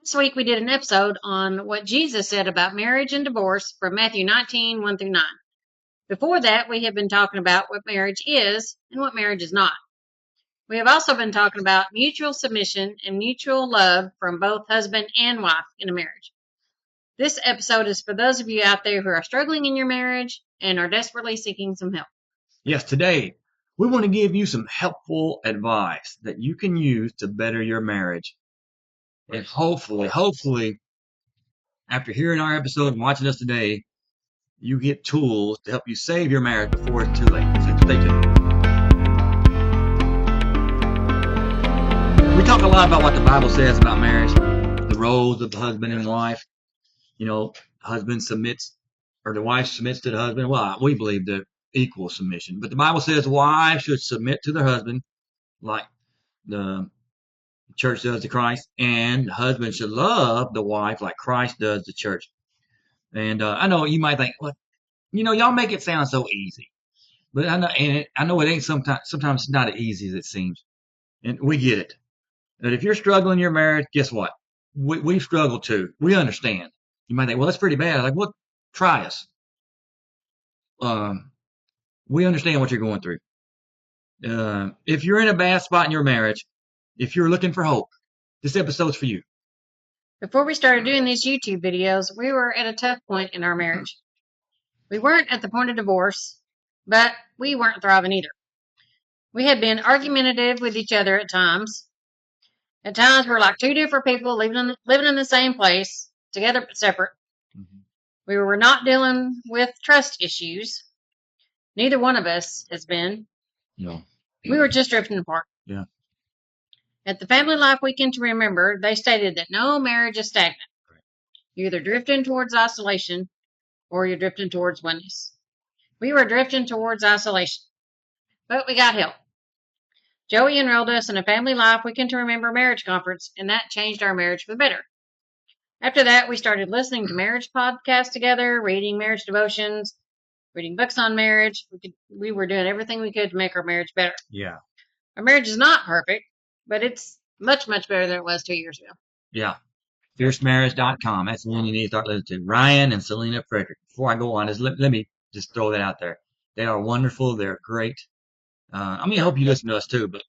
This week we did an episode on what Jesus said about marriage and divorce from Matthew 19, 1 through 9. Before that, we have been talking about what marriage is and what marriage is not. We have also been talking about mutual submission and mutual love from both husband and wife in a marriage. This episode is for those of you out there who are struggling in your marriage and are desperately seeking some help. Yes, today we want to give you some helpful advice that you can use to better your marriage. And hopefully, after hearing our episode and watching us today, you get tools to help you save your marriage before it's too late. So stay tuned. We talk a lot about what the Bible says about marriage, the roles of the husband and wife. You know, husband submits, or the wife submits to the husband. Well, we believe the equal submission. But the Bible says wives should submit to their husband like the church does to Christ, and the husband should love the wife like Christ does the church. And I know you might think, well, y'all make it sound so easy, but I know it ain't sometimes it's not as easy as it seems, and we get it. But if you're struggling in your marriage, guess what? We struggle too. We understand. You might think, well, that's pretty bad. Like, well, try us. We understand what you're going through. If you're in a bad spot in your marriage, if you're looking for hope, this episode's for you. Before we started doing these YouTube videos, we were at a tough point in our marriage. We weren't at the point of divorce, but we weren't thriving either. We had been argumentative with each other at times. At times, we're like two different people living in the same place, together but separate. Mm-hmm. We were not dealing with trust issues. Neither one of us has been. No. We were just drifting apart. Yeah. At the Family Life Weekend to Remember, they stated that no marriage is stagnant. Right. You're either drifting towards isolation or you're drifting towards oneness. We were drifting towards isolation, but we got help. Joey enrolled us in a Family Life Weekend to Remember marriage conference, and that changed our marriage for the better. After that, we started listening to marriage podcasts together, reading marriage devotions, reading books on marriage. We were doing everything we could to make our marriage better. Yeah. Our marriage is not perfect, but it's much, much better than it was 2 years ago. Yeah. FierceMarriage.com. That's the one you need to start listening to. Ryan and Selena Frederick. Before I go on, let me just throw that out there. They are wonderful. They're great. I hope you listen to us too, but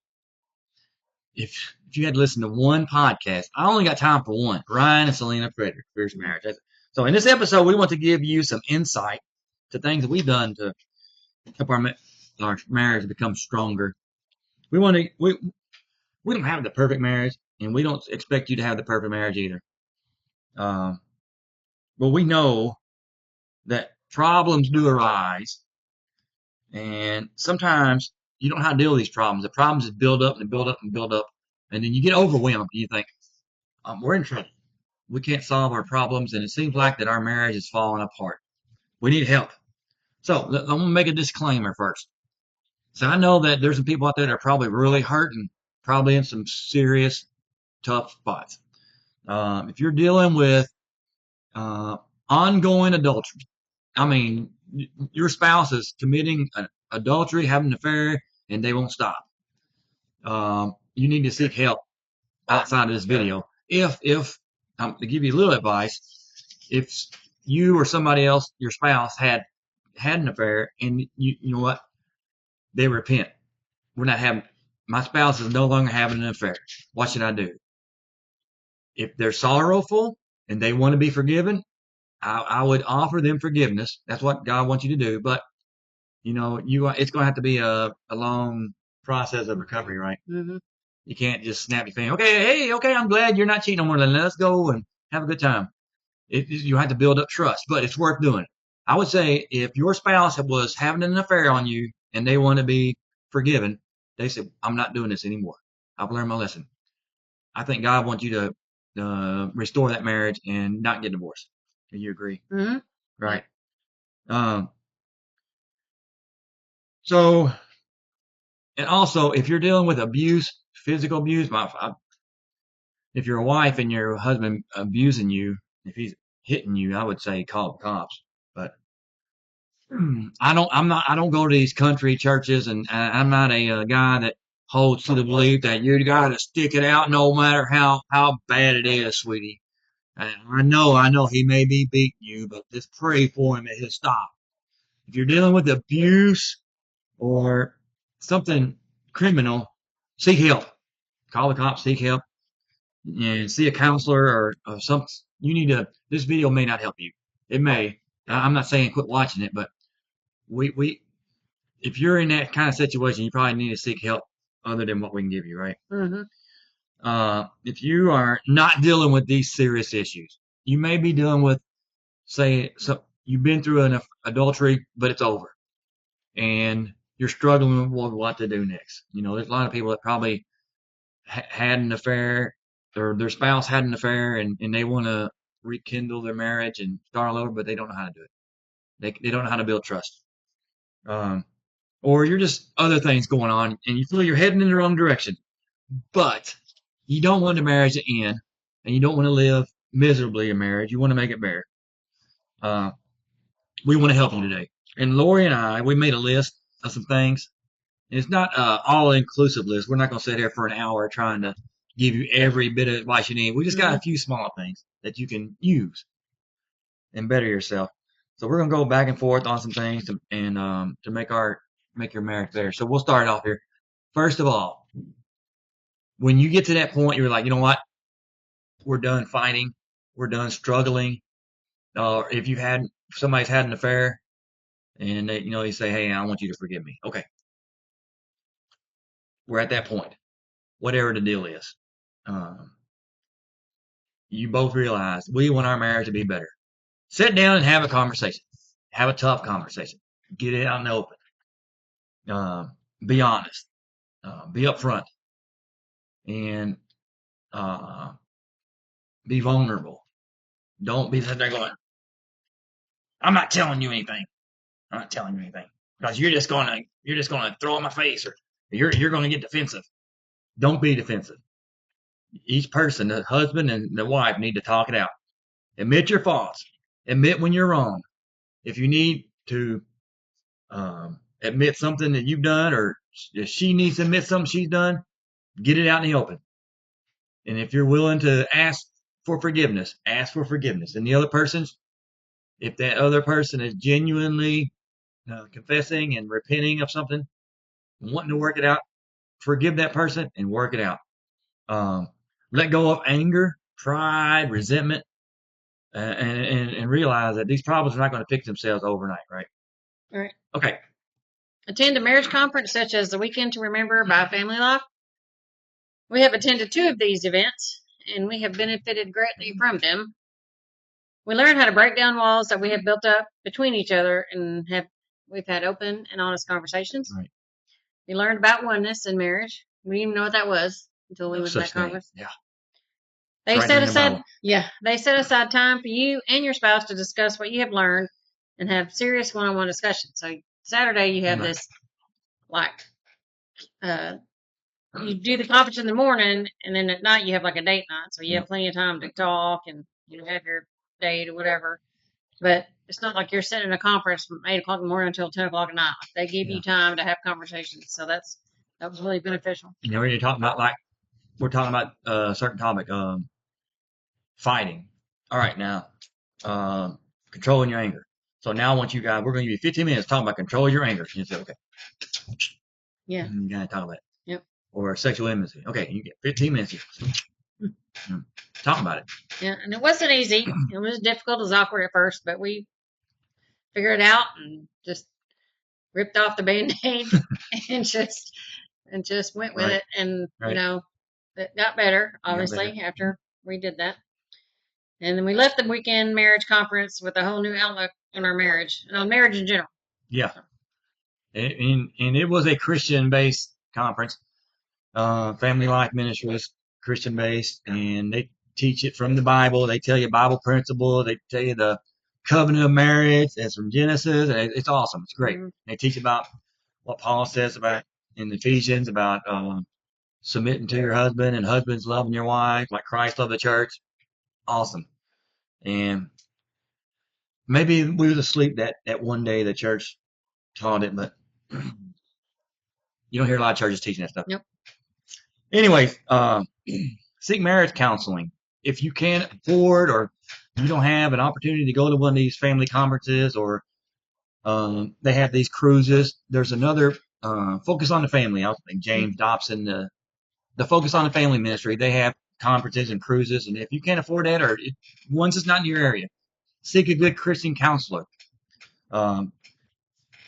if you had to listen to one podcast, I only got time for one. Ryan and Selena Frederick, Fierce Marriage. So in this episode, we want to give you some insight to things that we've done to help our marriage become stronger. We don't have the perfect marriage, and we don't expect you to have the perfect marriage either. But we know that problems do arise, and sometimes you don't know how to deal with these problems. The problems just build up and build up and build up, and then you get overwhelmed. And you think, we're in trouble. We can't solve our problems, and it seems like that our marriage is falling apart. We need help. So I'm going to make a disclaimer first. So I know that there's some people out there that are probably really hurting, probably in some serious, tough spots. If you're dealing with ongoing adultery, your spouse is committing adultery, having an affair, and they won't stop. You need to seek help outside of this video. If to give you a little advice, if you or somebody else, your spouse, had an affair, and you know what, they repent. My spouse is no longer having an affair. What should I do? If they're sorrowful and they want to be forgiven, I would offer them forgiveness. That's what God wants you to do. But it's going to have to be a long process of recovery, right? Mm-hmm. You can't just snap your finger. Okay, I'm glad you're not cheating no more. Then let's go and have a good time. You have to build up trust, but it's worth doing. I would say if your spouse was having an affair on you and they want to be forgiven, they said, I'm not doing this anymore. I've learned my lesson. I think God wants you to restore that marriage and not get divorced. Do you agree? Mm-hmm. Right. So, and also, if you're dealing with abuse, physical abuse, if you're a wife and your husband abusing you, if he's hitting you, I would say call the cops. But I don't go to these country churches, and I'm not a guy that holds to the belief that you got to stick it out no matter how bad it is, sweetie. I know he may be beating you, but just pray for him that he'll stop. If you're dealing with abuse or something criminal, seek help. Call the cops, seek help, and see a counselor or something. You need to. This video may not help you. It may. I'm not saying quit watching it, but we if you're in that kind of situation, you probably need to seek help other than what we can give you, right? Mm-hmm. If you are not dealing with these serious issues, you may be dealing with, say, so you've been through an adultery, but it's over, and you're struggling with what to do next. You know, there's a lot of people that probably had an affair, or their spouse had an affair, and they want to rekindle their marriage and start all over, but they don't know how to do it. They don't know how to build trust. Um, or you're just other things going on, and you feel you're heading in the wrong direction, but you don't want the marriage to end, and you don't want to live miserably in marriage. You want to make it better. We want to help you today. And Lori and I, we made a list of some things. It's not all inclusive list. We're not going to sit here for an hour trying to give you every bit of advice you need. We just got a few small things that you can use and better yourself. So we're going to go back and forth on some things to make your marriage better. So we'll start off here. First of all, when you get to that point, you're like, you know what? We're done fighting. We're done struggling. If somebody's had an affair and they say, hey, I want you to forgive me. Okay. We're at that point, whatever the deal is. You both realize we want our marriage to be better. Sit down and have a conversation. Have a tough conversation. Get it out in the open. Be honest. Be upfront. And be vulnerable. Don't be sitting there going, I'm not telling you anything. I'm not telling you anything. Because you're just gonna throw it in my face, or you're gonna get defensive. Don't be defensive. Each person, the husband and the wife, need to talk it out. Admit your faults. Admit when you're wrong. If you need to admit something that you've done, or if she needs to admit something she's done, get it out in the open. And if you're willing to ask for forgiveness, ask for forgiveness. And the other person's, if that other person is genuinely confessing and repenting of something, wanting to work it out, forgive that person and work it out. Let go of anger, pride, resentment, and realize that these problems are not going to fix themselves overnight, right? All right. Okay. Attend a marriage conference such as the Weekend to Remember by Family Life. We have attended 2 of these events, and we have benefited greatly from them. We learned how to break down walls that we have built up between each other, and we've had open and honest conversations. Right. We learned about oneness in marriage. We didn't even know what that was until we went to that conference. Yeah. They set aside time for you and your spouse to discuss what you have learned and have serious one-on-one discussions. So Saturday you have this, you do the conference in the morning, and then at night you have like a date night. So you have plenty of time to talk and have your date or whatever. But it's not like you're sitting in a conference from 8 o'clock in the morning until 10 o'clock at night. They give you time to have conversations. So that was really beneficial. When you're talking about, we're talking about a certain topic, fighting. All right, now, controlling your anger. So now I want you guys, we're going to give you 15 minutes talking about control your anger. You say, okay. Yeah. And you got to talk about it. Yep. Or sexual intimacy. Okay, you get 15 minutes here. Talk about it. Yeah, and it wasn't easy. It was difficult. It was awkward at first, but we figured it out and just ripped off the Band-Aid and just went with it. And, it got better, obviously, after we did that. And then we left the weekend marriage conference with a whole new outlook on our marriage and on marriage in general. Yeah. And it was a Christian-based conference. Family Life Ministries, Christian-based, and they teach it from the Bible. They tell you Bible principles. They tell you the covenant of marriage. It's from Genesis. It's awesome. It's great. Mm-hmm. They teach about what Paul says about in Ephesians about submitting to your husband and husbands loving your wife like Christ loved the church. Awesome. And maybe we was asleep that one day the church taught it, but you don't hear a lot of churches teaching that stuff. Nope. Anyways, seek marriage counseling. if you can't afford or you don't have an opportunity to go to one of these family conferences or they have these cruises, there's another Focus on the Family. I think James Dobson, the Focus on the Family ministry, they have conferences and cruises. And if you can't afford that or one's just not in your area, seek a good Christian counselor.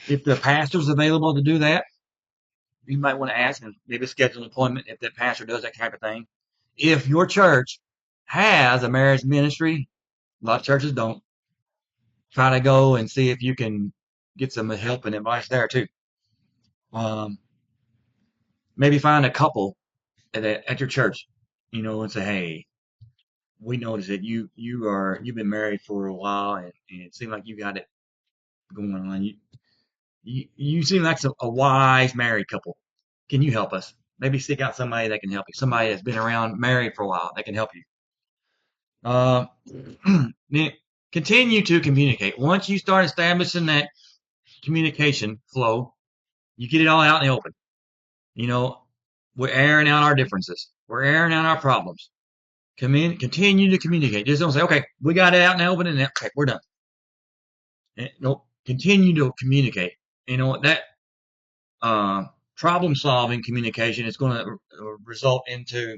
If the pastor's available to do that, you might want to ask and maybe schedule an appointment if that pastor does that type of thing. If your church has a marriage ministry, a lot of churches don't, try to go and see if you can get some help and advice there too. Maybe find a couple at your church, and say, hey, we noticed that you've been married for a while and it seems like you got it going on. You seem like a wise married couple. Can you help us? Maybe seek out somebody that can help you. Somebody that's been around married for a while that can help you. Continue to communicate. Once you start establishing that communication flow, you get it all out in the open. We're airing out our differences. We're airing out our problems. Continue to communicate. Just don't say, okay, we got it out in the open and okay, we're done. No, continue to communicate. That problem solving communication is going to result into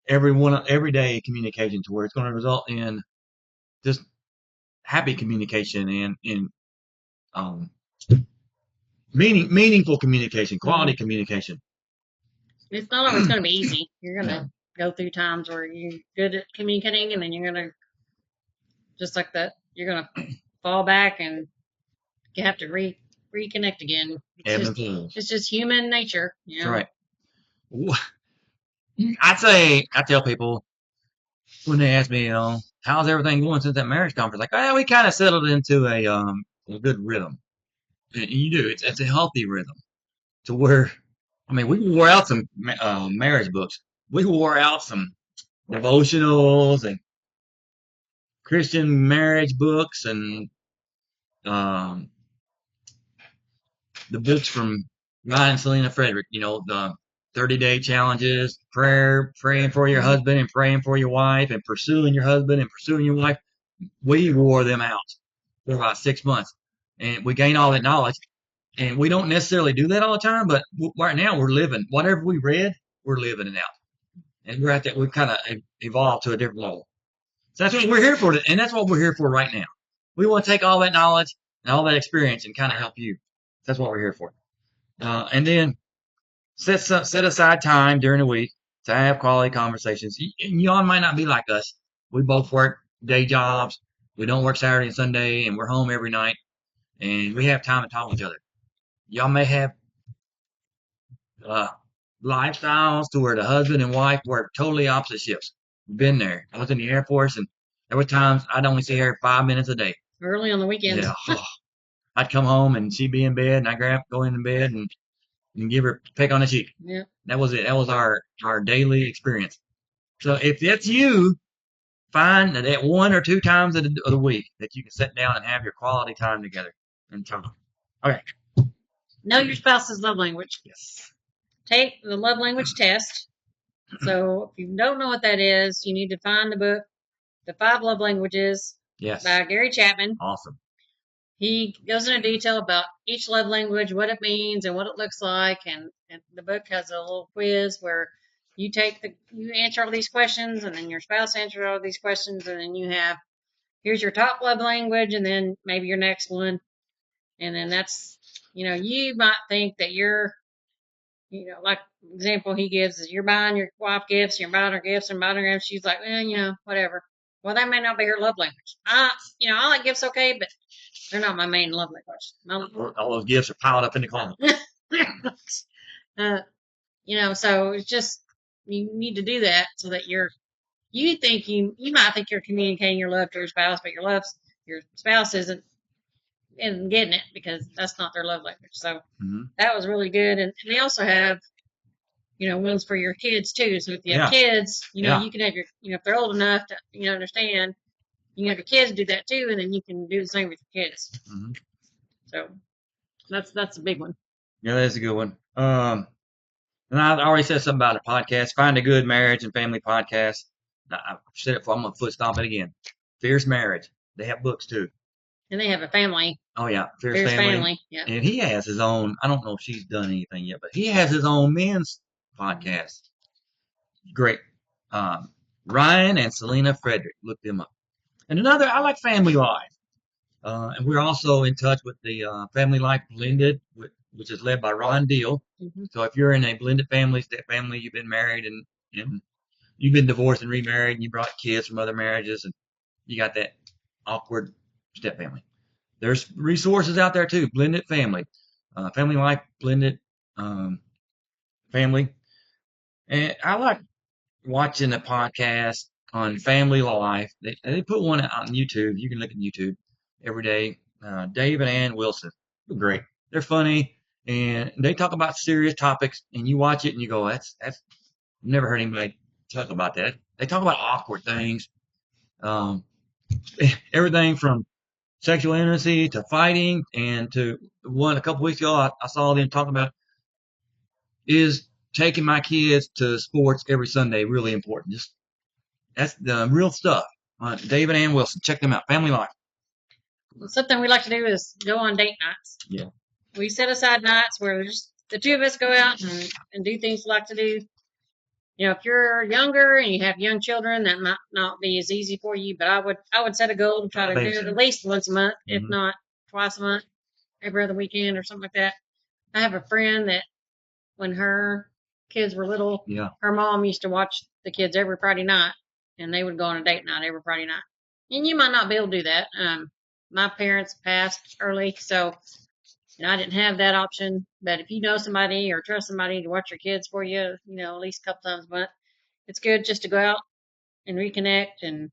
everyday communication to where it's going to result in just happy communication and in meaningful communication, quality communication. It's not always going to be easy. You're going to go through times where you're good at communicating, and then you're going to, just like that, you're going to fall back and you have to reconnect again. It's just human nature. That's right. I tell people when they ask me, how's everything going since that marriage conference? Like, we kind of settled into a good rhythm. And you do. It's a healthy rhythm to where, we wore out some marriage books. We wore out some devotionals and Christian marriage books and the books from Ryan and Selena Frederick, the 30-day challenges, praying for your husband and praying for your wife and pursuing your husband and pursuing your wife. We wore them out for about 6 months and we gained all that knowledge. And we don't necessarily do that all the time, but right now we're living whatever we read, we're living it out. And we're at that, we've kind of evolved to a different level. So that's what we're here for. And that's what we're here for right now. We want to take all that knowledge and all that experience and kind of help you. That's what we're here for. And then set aside time during the week to have quality conversations. Y'all might not be like us. We both work day jobs. We don't work Saturday and Sunday, and we're home every night. And we have time to talk to each other. Y'all may have lifestyles to where the husband and wife work totally opposite shifts. We've been there. I was in the Air Force, and there were times I'd only see her 5 minutes a day. Early on the weekends. Yeah. I'd come home and she'd be in bed, and I'd go in bed and give her a peck on the cheek. Yeah. That was it. That was our daily experience. So if that's you, find that 1 or 2 times of the week that you can sit down and have your quality time together and talk. Okay. Know your spouse's love language. Yes. Take the love language test. So if you don't know what that is, you need to find the book, The 5 Love Languages, by Gary Chapman. Awesome. He goes into detail about each love language, what it means, and what it looks like. And the book has a little quiz where you answer all these questions, and then your spouse answers all these questions, and then here's your top love language, and then maybe your next one. And then that's, you might think that you're, like the example he gives is you're buying your wife gifts, you're buying her gifts and buying her gifts. She's like, whatever. Well, that may not be her love language. I like gifts, okay, but they're not my main love language. All those gifts are piled up in the closet. So it's just, you need to do that so that you might think you're communicating your love to your spouse, but your spouse isn't getting it because that's not their love language. So that was really good. And they also have, ones for your kids too. So if you have kids, you can have if they're old enough to, understand, you can have your kids do that too. And then you can do the same with your kids. Mm-hmm. So that's a big one. Yeah, that's a good one. And I already said something about a podcast. Find a good marriage and family podcast. I've said it before. I'm gonna foot stomp it again. Fierce Marriage. They have books too. And they have a family. Oh yeah, Fierce Fierce Family. family. Yeah. And he has his own. I don't know if she's done anything yet, but he has his own men's podcast. Great. Ryan and Selena Frederick. Look them up. And another, I like Family Life. And we're also in touch with the Family Life Blended, which is led by Ron Deal. Mm-hmm. So if you're in a blended family, step family, you've been married and you've been divorced and remarried, and you brought kids from other marriages, and you got that awkward step family. There's resources out there too. Blended Family, Family Life Blended Family, and I like watching a podcast on family life. They put one out on YouTube. You can look at YouTube every day. Dave and Ann Wilson, they're great. They're funny and they talk about serious topics. And you watch it and you go, "That's I've never heard anybody talk about that." They talk about awkward things, everything from sexual intimacy to fighting, and to one a couple weeks ago I saw them talking about is taking my kids to sports every Sunday really important. Just that's the real stuff. Dave and Ann Wilson, check them out. Family Life. Something we like to do is go on date nights. Yeah. We set aside nights where just the two of us go out and do things we like to do. You know, if you're younger and you have young children, that might not be as easy for you, but I would set a goal to try to do it at least once a month, if not twice a month, every other weekend or something like that. I have a friend that when her kids were little, her mom used to watch the kids every Friday night, and they would go on a date night every Friday night. And you might not be able to do that. My parents passed early, so I didn't have that option. But if you know somebody or trust somebody to watch your kids for you, at least a couple times a month, it's good just to go out and reconnect. And,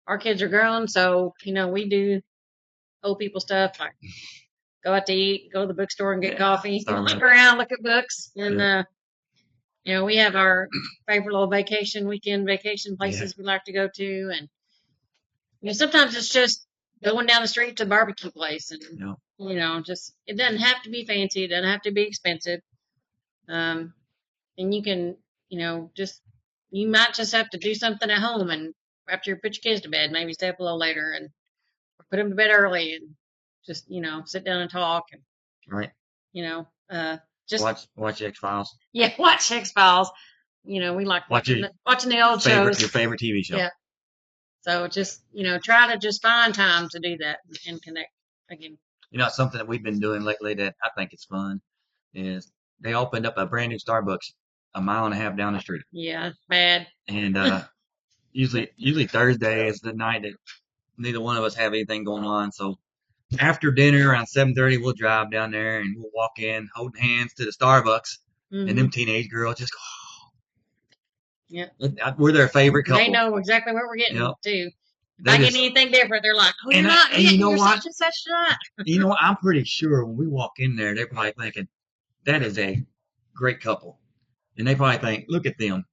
our kids are grown, so, we do old people stuff like go out to eat, go to the bookstore and get coffee, look around, look at books. And, we have our favorite little weekend vacation places we like to go to. And, sometimes it's just going down the street to the barbecue place and, just, it doesn't have to be fancy. It doesn't have to be expensive. And you can, you might just have to do something at home and after you put your kids to bed, maybe stay up a little later and put them to bed early and just, sit down and talk and, right. Just watch X-Files. Yeah, watch X-Files. We like watching the old shows. Your favorite TV show. Yeah. So just, try to just find time to do that and connect again. Something that we've been doing lately that I think is fun is they opened up a brand new Starbucks a mile and a half down the street. Yeah, bad. And usually Thursday is the night that neither one of us have anything going on. So after dinner around 7:30, we'll drive down there and we'll walk in holding hands to the Starbucks. Mm-hmm. And them teenage girls just go, yeah, we're their favorite couple. They know exactly what we're getting too. If I get anything different, they're like, "Oh, you're not getting your such and such shot." I'm pretty sure when we walk in there, they're probably thinking that is a great couple, and they probably think, "Look at them,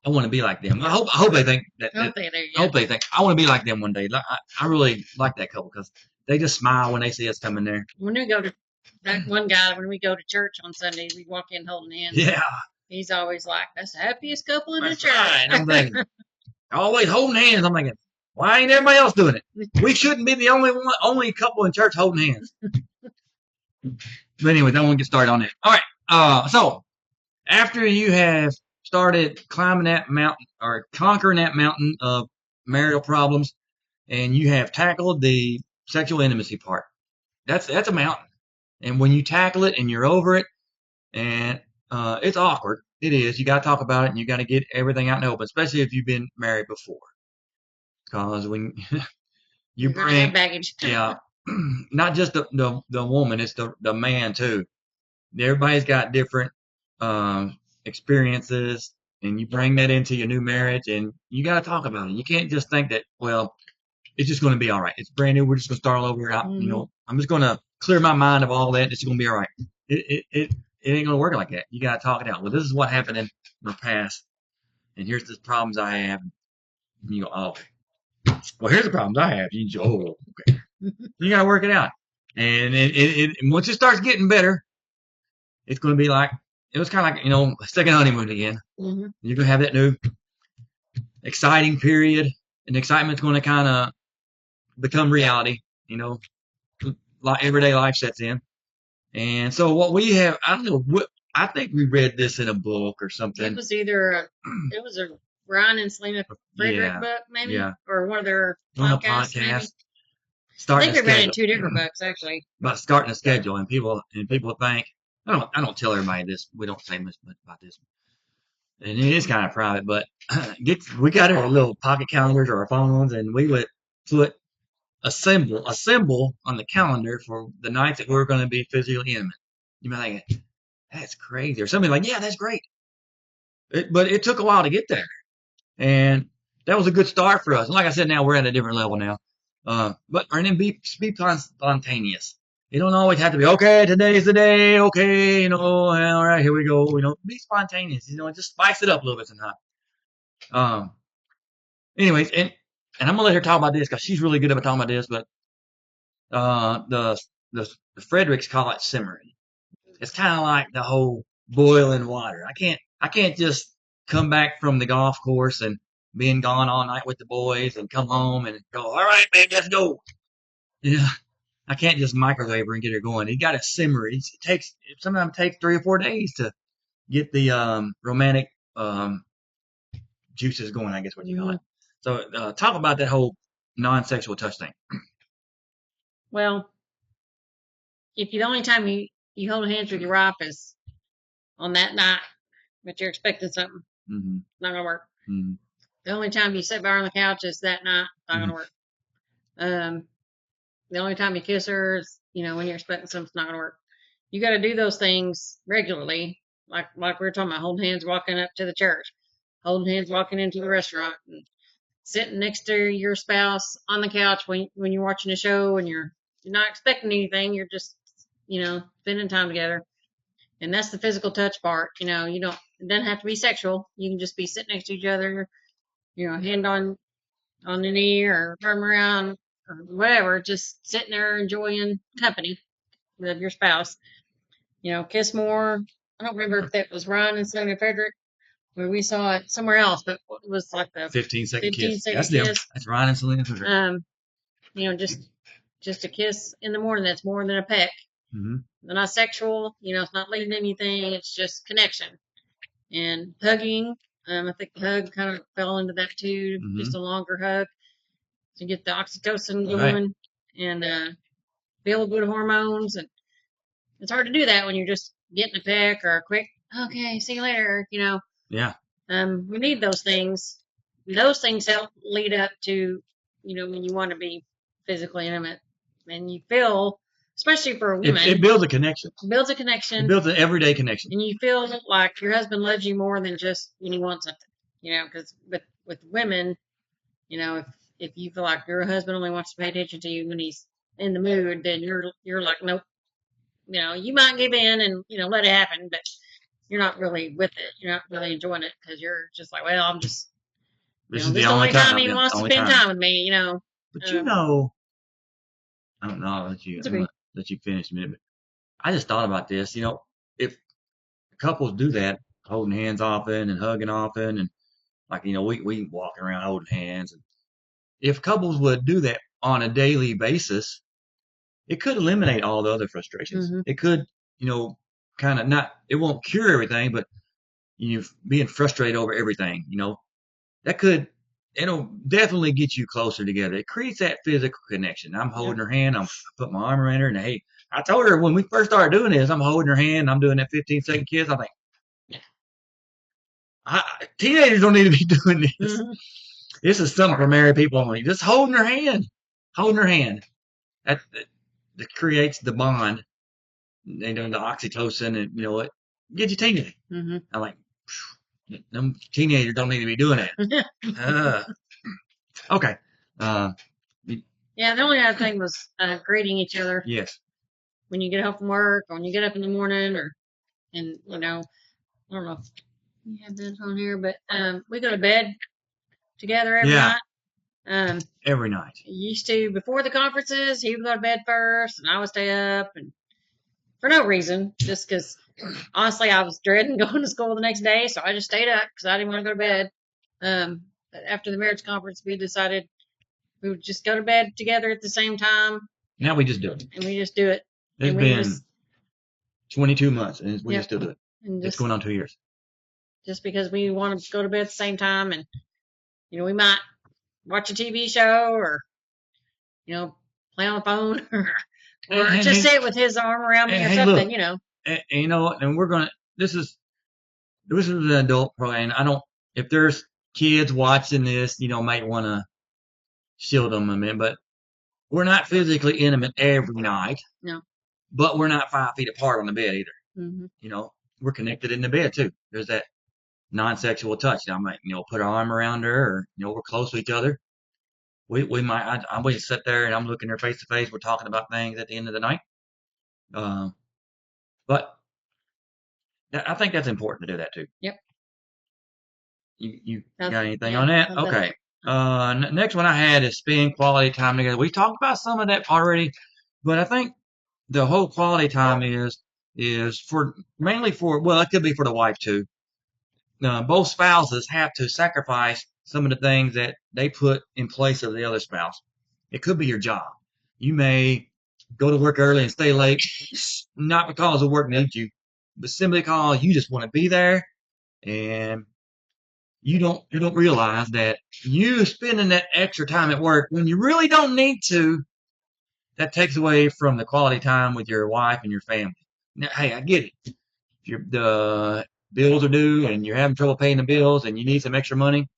I want to be like them." I hope they think that. I hope they think I want to be like them one day. I really like that couple because they just smile when they see us coming there. When we go to that one guy, when we go to church on Sunday, we walk in holding hands. Yeah. He's always like, "That's the happiest couple in the church." Right. I'm thinking, always holding hands. I'm thinking, why ain't everybody else doing it? We shouldn't be the only couple in church holding hands. But anyway, don't want to get started on it. All right. So after you have started climbing that mountain or conquering that mountain of marital problems, and you have tackled the sexual intimacy part, that's a mountain. And when you tackle it and you're over it, and it's awkward. It is. You got to talk about it, and you got to get everything out in the open, especially if you've been married before. Because when you bring baggage, not just the woman, it's the man too. Everybody's got different experiences, and you bring that into your new marriage, and you got to talk about it. You can't just think that, well, it's just going to be all right. It's brand new. We're just going to start all over. I'm just going to clear my mind of all that. It's going to be all right. It ain't going to work like that. You got to talk it out. Well, this is what happened in the past, and here's the problems I have. And you go, oh, well, here's the problems I have. You go, oh, okay. You got to work it out. And once it starts getting better, it's going to be like, it was kind of like, second honeymoon again. Mm-hmm. You're going to have that new, exciting period, and excitement's going to kind of become reality. Like everyday life sets in. And so what we have, I don't know what, I think we read this in a book or It something. was either it was a Ryan and Selena Frederick Yeah, book, maybe, yeah. or one of their On a podcasts, maybe. podcast, I starting think a we read it in schedule, 2 different books, actually. about starting a schedule, and people think, I don't tell everybody this. We don't say much about this, and it is kind of private, but we got our little pocket calendars or our phones, and we would put a symbol on the calendar for the nights that we're going to be physically intimate. You might think, that's crazy, or something like, yeah, that's great. But it took a while to get there, and that was a good start for us. And like I said, now we're at a different level now. But and then be spontaneous. You don't always have to be, okay, today's the day. Okay, all right, here we go. Be spontaneous. Just spice it up a little bit sometimes. Um, anyways, and I'm gonna let her talk about this because she's really good about talking about this. But the Fredericks call it simmering. It's kind of like the whole boiling water. I can't just come back from the golf course and being gone all night with the boys and come home and go, all right, babe, let's go. Yeah, I can't just microwave her and get her going. You got to simmer. Sometimes it takes 3 or 4 days to get the romantic juices going. I guess what you call it. So talk about that whole non-sexual touch thing. Well, if the only time you hold hands with your wife is on that night, but you're expecting something, Mm-hmm. not gonna work. Mm-hmm. The only time you sit by her on the couch is that night, not gonna work. The only time you kiss her is, when you're expecting something, it's not gonna work. You got to do those things regularly, like we were talking about, holding hands walking up to the church, holding hands walking into the restaurant, and sitting next to your spouse on the couch when you're watching a show and you're not expecting anything. You're just spending time together, and that's the physical touch part. You don't it doesn't have to be sexual. You can just be sitting next to each other, hand on the knee or arm around or whatever, just sitting there enjoying company with your spouse. Kiss more. I don't remember if that was Ryan and Selena Frederick where we saw it somewhere else, but it was like the 15-second kiss. 15-second That's them. kiss. That's Ryan and Selena Frederick. Just a kiss in the morning. That's more than a peck. Mm-hmm. They're not sexual. It's not leading to anything. It's just connection. And hugging. I think the hug kind of fell into that too. Mm-hmm. Just a longer hug to get the oxytocin going Right. and feel good hormones. And it's hard to do that when you're just getting a peck or a quick, okay, see you later. Yeah. We need those things. Those things help lead up to, when you want to be physically intimate, and you feel, especially for women, it builds a connection. It builds a connection. It builds an everyday connection. And you feel like your husband loves you more than just when you want something. Because with women, if you feel like your husband only wants to pay attention to you when he's in the mood, then you're like, nope. You might give in and let it happen, but you're not really with it. You're not really enjoying it because you're just like, well, I'm just. This is the the only time he wants to spend time with me. But I don't know. I'll let you finish a minute. But I just thought about this. If couples do that, holding hands often and hugging often, and like we walking around holding hands, and if couples would do that on a daily basis, it could eliminate all the other frustrations. Mm-hmm. It could, kind of not. It won't cure everything, but being frustrated over everything, that could. It'll definitely get you closer together. It creates that physical connection. I'm holding her hand. I put my arm around her, and hey, I told her when we first started doing this, I'm holding her hand. I'm doing that 15-second kiss. I think teenagers don't need to be doing this. Mm-hmm. This is something for married people only. Just holding her hand. That creates the bond. The oxytocin, and what get you tingling. Mm-hmm. I'm like, them teenagers don't need to be doing that. Okay. Yeah, the only other thing was greeting each other. Yes. When you get home from work, or when you get up in the morning, I don't know if you have this on here, but we go to bed together every night. Every night. Used to, before the conferences, he would go to bed first, and I would stay up, and for no reason, just because, honestly, I was dreading going to school the next day, so I just stayed up because I didn't want to go to bed. after the marriage conference, we decided we would just go to bed together at the same time, Now we just do it. and we just do it. It's And we been just 22 months, and we Yep. just still do it. and It's going on 2 years. just because we want to go to bed at the same time, and we might watch a TV show or play on the phone or And, just sit with his arm around me or hey, something. look, and you know what? And we're gonna. This is an adult program. I don't. If there's kids watching this, might want to shield them a minute, but we're not physically intimate every night. No. But we're not 5 feet apart on the bed either. Mm-hmm. We're connected in the bed too. There's that non-sexual touch. I might, put our arm around her, or we're close to each other. We might. I might sit there and I'm looking her face to face. We're talking about things at the end of the night. But I think that's important to do that too. Yep. You got anything on that? Okay. Next one I had is spend quality time together. We talked about some of that already, but I think the whole quality time is for mainly for, well, it could be for the wife too. Both spouses have to sacrifice some of the things that they put in place of the other spouse. It could be your job. You may go to work early and stay late, not because the work needs you, but simply because you just want to be there, and you don't realize that you spending that extra time at work when you really don't need to, that takes away from the quality time with your wife and your family. Now, hey, I get it. If the bills are due and you're having trouble paying the bills and you need some extra money,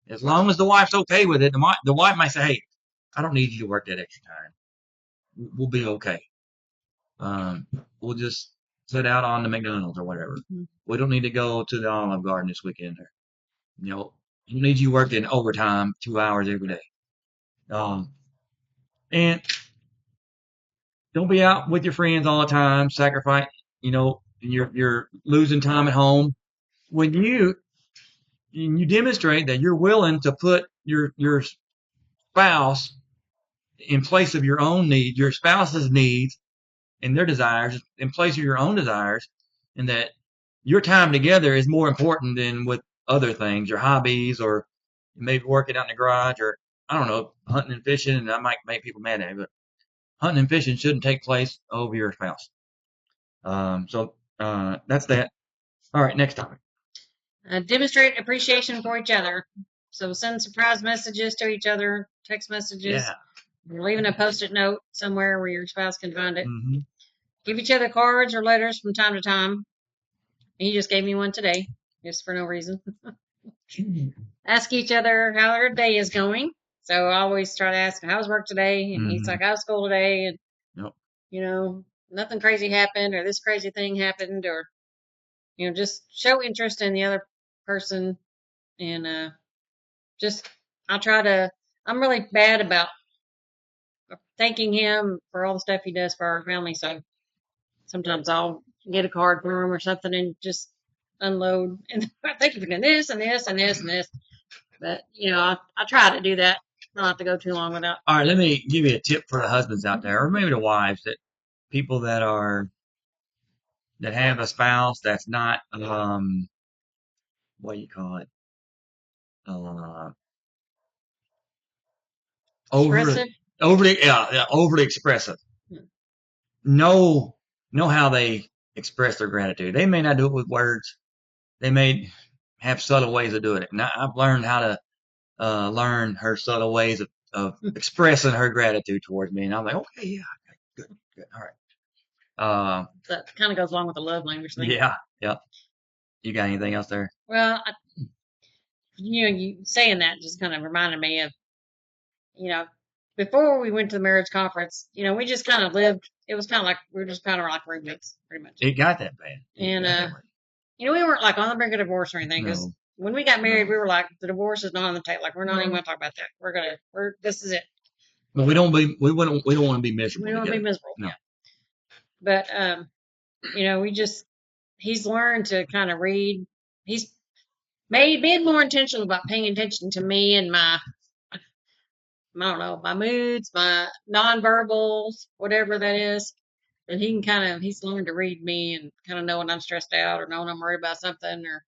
as long as the wife's okay with it, the wife might say, hey, I don't need you to work that extra time. We'll be okay. We'll just sit out on the McDonald's or whatever. Mm-hmm. We don't need to go to the Olive Garden this weekend. You don't need you working overtime 2 hours every day. And don't be out with your friends all the time, sacrifice, you're losing time at home. When you demonstrate that you're willing to put your spouse in place of your own needs, your spouse's needs and their desires in place of your own desires, and that your time together is more important than with other things, your hobbies, or maybe working out in the garage, or I don't know, hunting and fishing. And I might make people mad at me, but hunting and fishing shouldn't take place over your spouse. So that's that. All right, next topic. Demonstrate appreciation for each other. So send surprise messages to each other, text messages. Yeah. You're leaving a post-it note somewhere where your spouse can find it. Mm-hmm. Give each other cards or letters from time to time. He just gave me one today, just for no reason. Ask each other how their day is going. So I always try to ask, how's work today? And he's like, how's school today? And, nothing crazy happened, or this crazy thing happened, or, just show interest in the other person. And I'm really bad about thanking him for all the stuff he does for our family. So sometimes I'll get a card from him or something and just unload. And thank you for doing this and this and this and this. But, I try to do that. Not have to go too long without. All right, let me give you a tip for the husbands out there, or maybe the wives, that people that have a spouse that's not, what do you call it? Overly expressive. Know how they express their gratitude. They may not do it with words. They may have subtle ways of doing it. And I've learned how to learn her subtle ways of expressing her gratitude towards me. And I'm like, okay, yeah, good, all right. That kind of goes along with the love language thing. Yeah. You got anything else there? Well, you saying that just kind of reminded me of, before we went to the marriage conference, we just kind of lived. It was kind of like we were just kind of like roommates, pretty much. It got that bad. And we weren't like on the brink of divorce or anything. Because when we got married, we were like, the divorce is not on the table. Like, we're not even going to talk about that. This is it. But we don't want to be miserable. We don't want to be miserable. No. Yeah. But he's learned to kind of read. He's been more intentional about paying attention to me and my moods, my nonverbals, whatever that is. And he's learned to read me and kind of know when I'm stressed out or know when I'm worried about something, or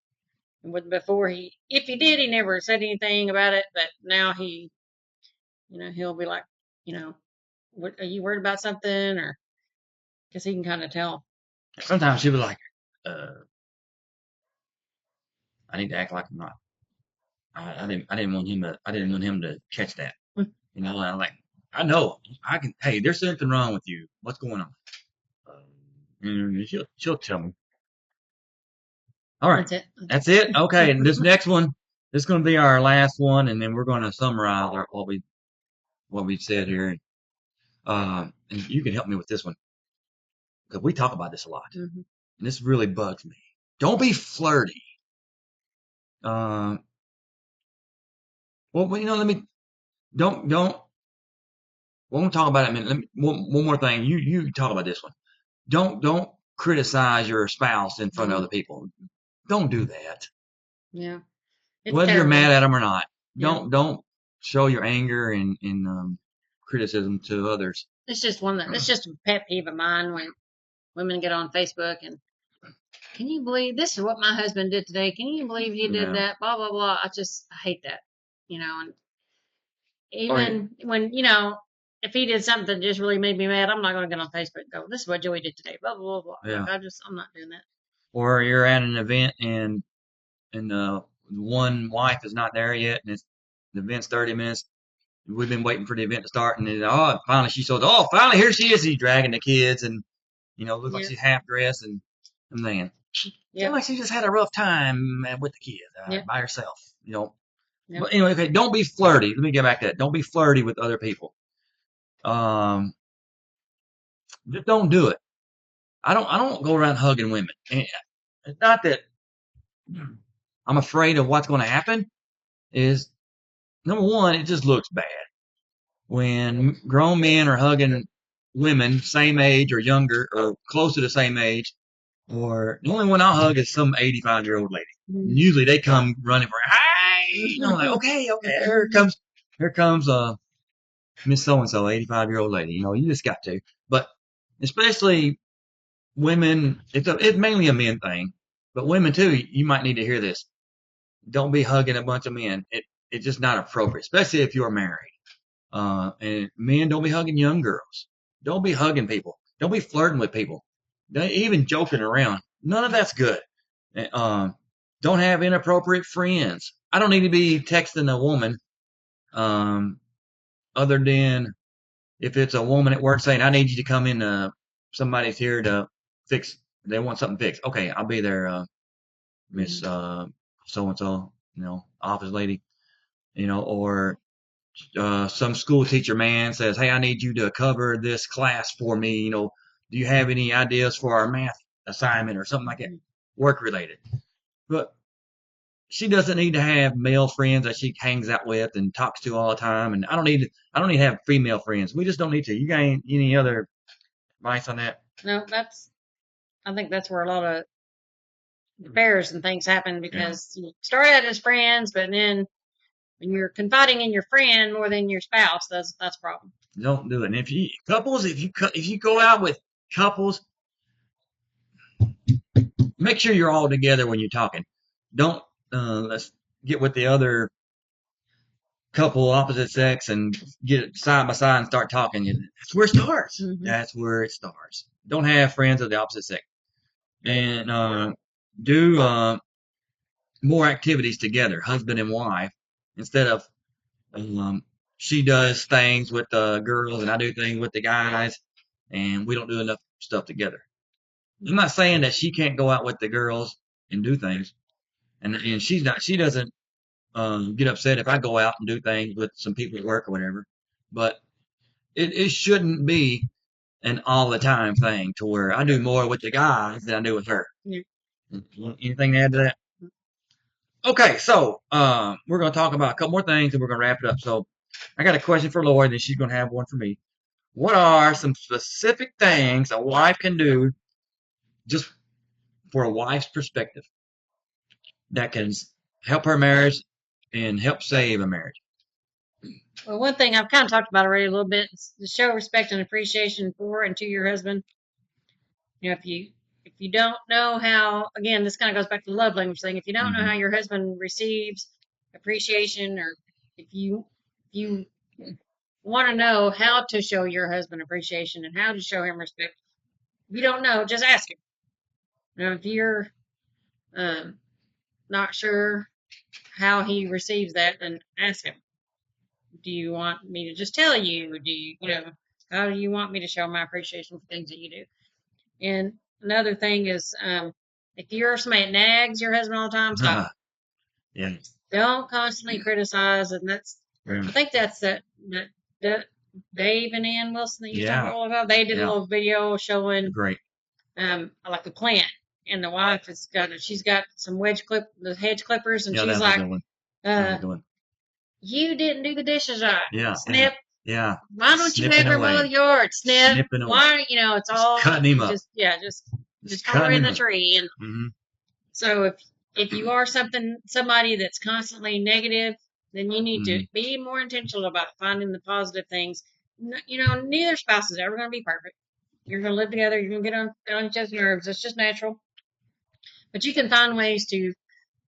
Before if he did, he never said anything about it. But now he'll be like, what, are you worried about something? Or because he can kind of tell. Sometimes she'll be like, I need to act like I'm not. I didn't want him to catch that. I'm like, I know. I can. Hey, there's something wrong with you. What's going on? And she'll tell me. All right. That's it. Okay. And this next one, this is going to be our last one, and then we're going to summarize what we've said here. And you can help me with this one because we talk about this a lot, and this really bugs me. Don't be flirty. Well, let me don't. We'll talk about it in a minute. One more thing. You talk about this one. Don't criticize your spouse in front of other people. Don't do that. Yeah. Whether you're mad at them or not, don't show your anger and criticism to others. It's just it's just a pet peeve of mine when women get on Facebook and, can you believe this is what my husband did today? Can you believe he did that? Blah blah blah. I hate that. And even when if he did something that just really made me mad, I'm not going to get on Facebook and go, this is what Joey did today. Blah blah blah blah. Yeah. I'm not doing that. Or you're at an event and one wife is not there yet, and the event's 30 minutes. We've been waiting for the event to start, and then finally she shows. Oh, finally here she is. He's dragging the kids, and looks like she's half dressed, and I'm thinking, seems like she just had a rough time with the kids by herself. But anyway, okay, don't be flirty. Let me get back to that. Don't be flirty with other people. Just don't do it. I don't go around hugging women. And it's not that I'm afraid of what's going to happen. Is number one, it just looks bad when grown men are hugging women same age or younger or close to the same age. Or the only one I'll hug is some 85-year-old lady. Usually they come running for, hey, I'm like, okay, here comes Miss So and So, 85-year-old lady. You just got to. But especially women, it's mainly a men thing, but women too. You might need to hear this. Don't be hugging a bunch of men. It's just not appropriate, especially if you're married. And men, don't be hugging young girls. Don't be hugging people. Don't be flirting with people. Don't even joking around. None of that's good. Don't have inappropriate friends. I don't need to be texting a woman, other than if it's a woman at work saying, I need you to come in, somebody's here to fix, they want something fixed. Okay, I'll be there, Miss, so-and-so, office lady, or, some school teacher man says, hey, I need you to cover this class for me. Do you have any ideas for our math assignment or something like that? Work related. But she doesn't need to have male friends that she hangs out with and talks to all the time. And I don't need to have female friends. We just don't need to. You got any other advice on that? No, I think that's where a lot of affairs and things happen, because you start out as friends, but then when you're confiding in your friend more than your spouse, that's a problem. Don't do it. And if you go out with couples, make sure you're all together when you're talking. Don't let's get with the other couple opposite sex and get side by side and start talking. That's where it starts. That's where it starts. Don't have friends of the opposite sex, and do more activities together, husband and wife, instead of she does things with the girls and I do things with the guys, and we don't do enough stuff together. I'm not saying that she can't go out with the girls and do things, and she doesn't get upset if I go out and do things with some people at work or whatever, but it shouldn't be an all the time thing to where I do more with the guys than I do with her. Yeah. Anything to add to that? Okay, so we're going to talk about a couple more things and we're going to wrap it up. So I got a question for Lori, then she's going to have one for me. What are some specific things a wife can do, just for a wife's perspective, that can help her marriage and help save a marriage? Well, one thing I've kind of talked about already a little bit is to show respect and appreciation for and to your husband. If if you don't know how, again, this kind of goes back to the love language thing. If you don't know how your husband receives appreciation, or if you want to know how to show your husband appreciation and how to show him respect, if you don't know, just ask him. Now, if you're not sure how he receives that, then ask him. Do you want me to just tell you? Do you, how do you want me to show my appreciation for things that you do? And another thing is, if you're somebody that nags your husband all the time, stop. Yeah. Don't constantly criticize, and that's, I think that's that Dave and Ann Wilson that you talk about. They did a little video showing Great. Like a plant, and the wife she's got some the hedge clippers, and Yeah, she's that's a like, good one. you didn't do the dishes right. Yeah. Snip. Yeah. Why don't you Snipping ever mow away. the yard? Snip. Snipping away. Why, it's all cutting him up. just cutting over in him the up. tree. And so if you are somebody that's constantly negative, then you need to be more intentional about finding the positive things. Neither spouse is ever going to be perfect. You're going to live together. You're going to get on each other's nerves. It's just natural. But you can find ways to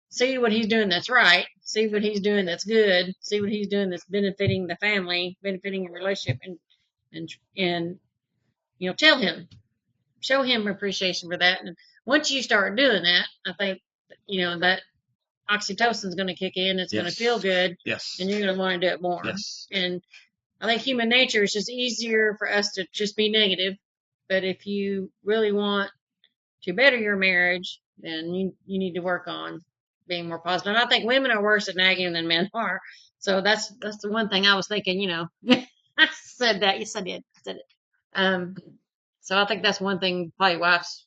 see what he's doing that's right, see what he's doing that's good, see what he's doing that's benefiting the family, benefiting your relationship, and tell him, show him appreciation for that. And once you start doing that, I think that oxytocin is going to kick in. It's going to feel good. Yes. And you're going to want to do it more. Yes. And I think human nature is just easier for us to just be negative. But if you really want to better your marriage, then you need to work on being more positive. And I think women are worse at nagging than men are. So that's the one thing I was thinking, I said that. Yes, I did. I said it. So I think that's one thing probably wives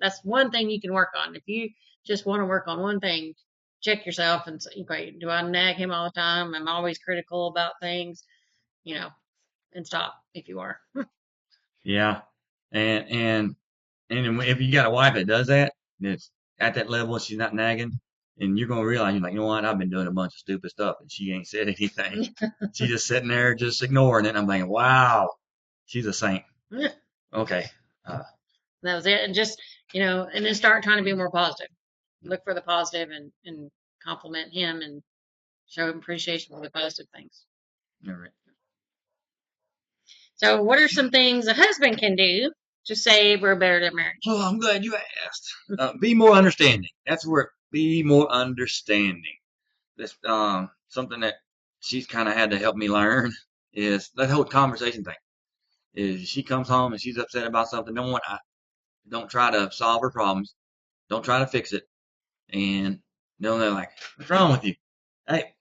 that's one thing you can work on. If you just want to work on one thing, check yourself and say, okay, do I nag him all the time? I'm always critical about things, and stop if you are. Yeah. And if you got a wife that does that, that's at that level, she's not nagging, and you're going to realize, you're like, you know what, I've been doing a bunch of stupid stuff, and she ain't said anything. She's just sitting there, just ignoring it. I'm thinking, wow, she's a saint. Okay. That was it. And just, and then start trying to be more positive. Look for the positive and compliment him and show him appreciation for the positive things. All right. So what are some things a husband can do to save or better their marriage? Oh, I'm glad you asked. Be more understanding. That's where be more understanding. This something that she's kind of had to help me learn is that whole conversation thing. Is she comes home and she's upset about something, don't try to solve her problems, don't try to fix it, and they're like, what's wrong with you? Hey,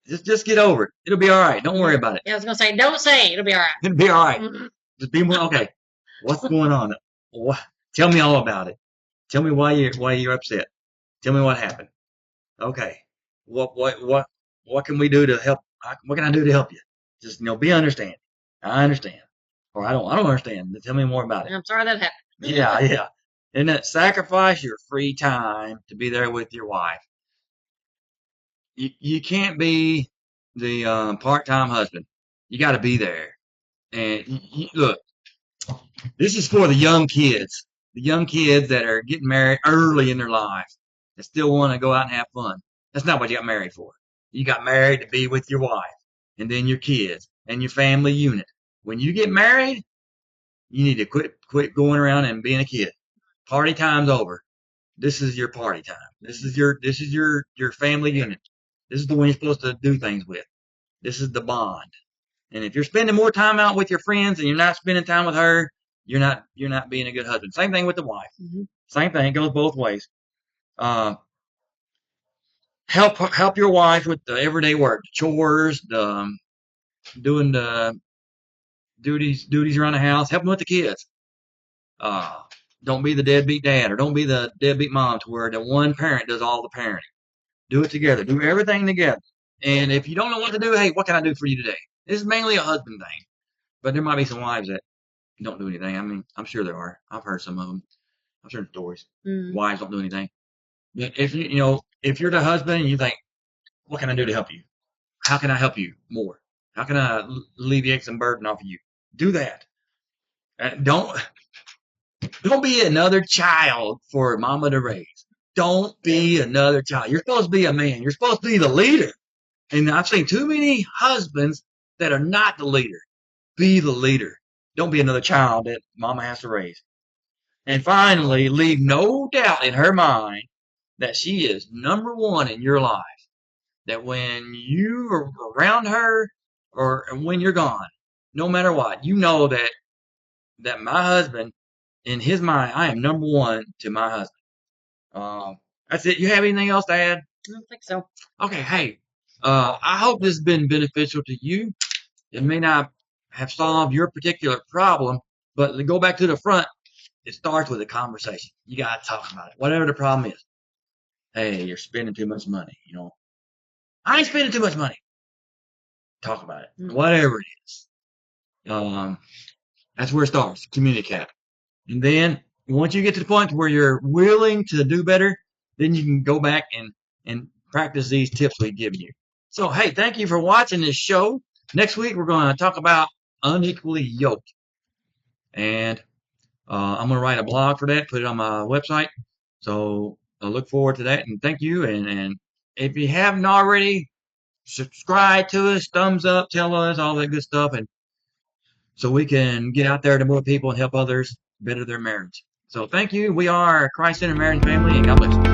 just get over it. It'll be all right. Don't worry about it. Yeah, I was gonna say, don't say it. It'll be all right. It'll be all right. Just be more okay. What's going on? Tell me all about it. Tell me why you're upset. Tell me what happened. Okay. What can we do to help? What can I do to help you? Just be understanding. I understand, or I don't understand. Tell me more about it. I'm sorry that happened. Yeah. And that sacrifice your free time to be there with your wife. You can't be the part-time husband. You got to be there. And look, this is for the young kids that are getting married early in their lives that still want to go out and have fun. That's not what you got married for. You got married to be with your wife and then your kids and your family unit. When you get married, you need to quit going around and being a kid. Party time's over. This is your party time. This is your family unit. This is the one you're supposed to do things with. This is the bond. And if you're spending more time out with your friends and you're not spending time with her, you're not being a good husband. Same thing with the wife. Mm-hmm. Same thing. It goes both ways. Help your wife with the everyday work, the chores, doing the duties around the house. Help them with the kids. Don't be the deadbeat dad, or don't be the deadbeat mom to where the one parent does all the parenting. Do it together. Do everything together. And if you don't know what to do, hey, what can I do for you today? This is mainly a husband thing, but there might be some wives that don't do anything. I mean, I'm sure there are. I've heard some of them. I've heard stories. Mm-hmm. Wives don't do anything. But if if you're the husband and you think, what can I do to help you? How can I help you more? How can I alleviate some burden off of you? Do that. Don't Don't be another child for mama to raise. Don't be another child. You're supposed to be a man. You're supposed to be the leader. And I've seen too many husbands that are not the leader. Be the leader. Don't be another child that mama has to raise. And finally, leave no doubt in her mind that she is number one in your life. That when you are around her or when you're gone, no matter what, you know that my husband, in his mind, I am number one to my husband. That's it. You have anything else to add? I don't think so. Okay, hey, I hope this has been beneficial to you. It may not have solved your particular problem, but to go back to the front, it starts with a conversation. You got to talk about it, whatever the problem is. Hey, you're spending too much money. I ain't spending too much money. Talk about it, whatever it is. That's where it starts. Communicate. And then once you get to the point where you're willing to do better, then you can go back and practice these tips we've given you. So, hey, thank you for watching this show. Next week, we're going to talk about unequally yoked. And I'm going to write a blog for that, put it on my website. So I look forward to that. And thank you. And if you haven't already, subscribe to us, thumbs up, tell us, all that good stuff. And so we can get out there to more people and help others better their marriage. So thank you. We are Christ-Centered Marriage Family, and God bless you.